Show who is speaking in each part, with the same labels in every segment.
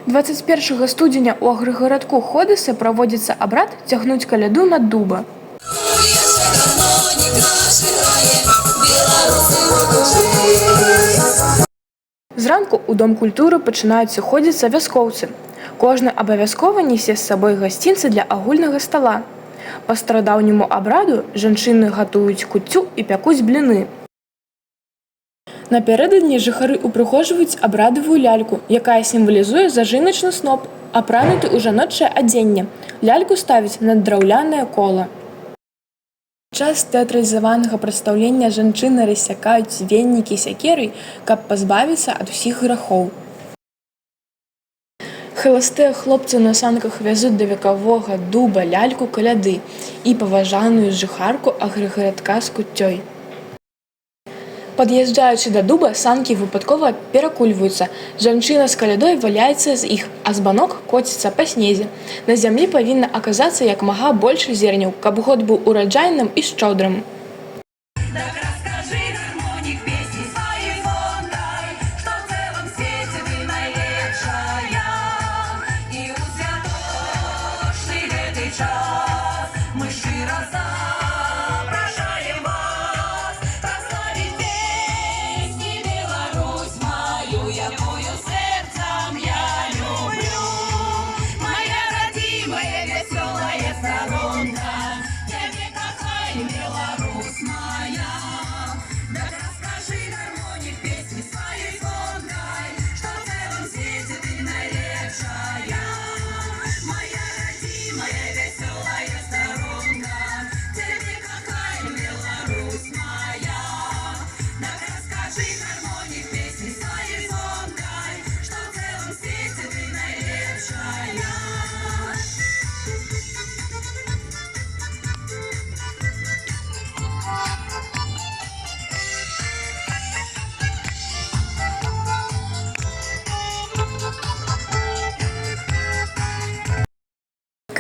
Speaker 1: 21 студзеня ў аграгарадку Ходыса праводзіцца абрад цягнуць каляду над дуба. Зранку ў дом культуры пачынаюць сыходзіцца вяскоўцы. Кожны абавязкова нясе з сабой гасцінцы для агульнага стала. Па старадаўняму абраду жанчыны гатуюць куццю і пякуць бліны. Напярэдадні жыхары ўпрыгожваюць абрадавую ляльку, якая сімвалізуе зажыначны сноп, апрануты ў жаночае адзенне. Ляльку ставяць на драўлянае кола. Час тэатралізаванага прадстаўлення жанчыны рассякаюць веннікі сякерай, каб пазбавіцца ад усіх грахоў. Халастыя хлопцы на санках вязуць да векавога дуба ляльку каляды і паважаную жыхарку аграгарадка з куццёй. Пад'язджаючы да дуба, санкі выпадкова перакульваюцца. Жанчына з калядой валяецца з іх, а збанок коціцца па снезе. На зямлі павінна аказацца як мага больш зерняў, каб год быў ураджайным і шчодрым.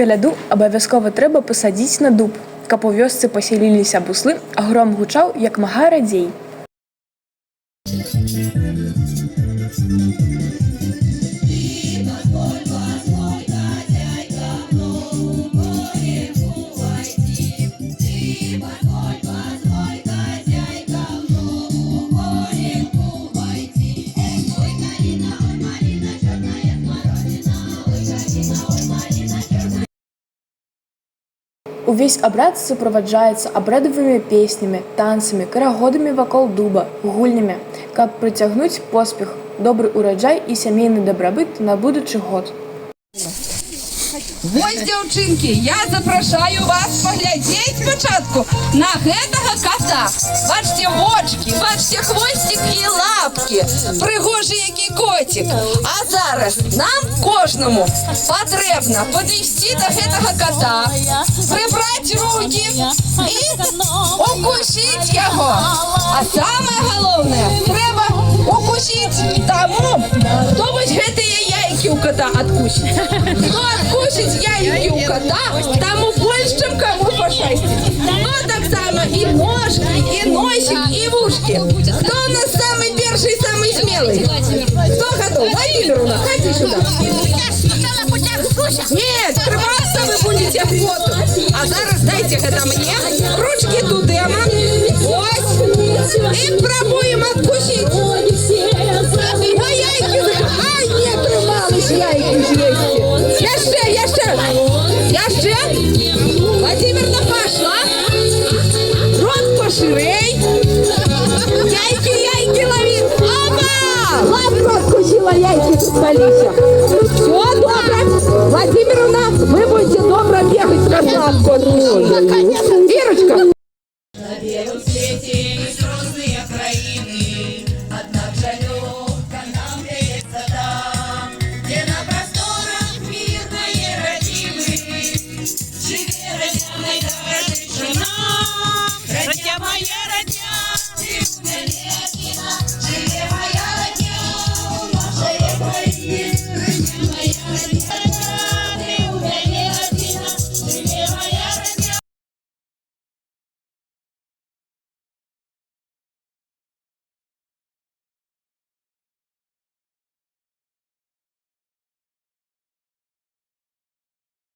Speaker 1: Каляду абавязкова трэба пасадзіць на дуб, каб у вёсцы пасяліліся буслы, а гром гучаў як мага радзей. Увесь абрад суправаджаецца абрадавымі песнямі, танцамі, карагодамі вакол дуба, гульнямі, каб прыцягнуць поспех, добры ўраджай і сямейны дабрабыт на будучы год.
Speaker 2: Вось, дзяўчынкі, я запрашаю вас паглядзець спачатку на гэтага кота. Бачце вочкі, бачце хвосцік і лапкі. Прыгожы які коцік. А зараз нам кожнаму патрэбна падысці да гэтага кота, прыбраць рукі і укусіць яго. А самае галоўнае, трэба укусіць таму, хто вось гэтыя яйкі ў кота адкусіць. Хто адкусіць яйкі ў кота, таму больш, чым каму пашчасціць. Ну, таксама і ножкі, і носик, і вушкі. Хто у нас самы першы і самы смелый? Хто готов? Владимировна, ходи сюда. Нет, трымацца вы будете потом. А зараз дайте гэта мне. Ручки туды, ама. Ось. І пробуем откусить. Ой, яйки. Ай, не трымалась яйки з'есці. Яшчэ. Владимировна пошла. Рот поширей. Яйки лови. Опа! Лапку откусила, яйки спалися. Все, добро. Владимировна, вы будете добро бегать, как лапку откусили.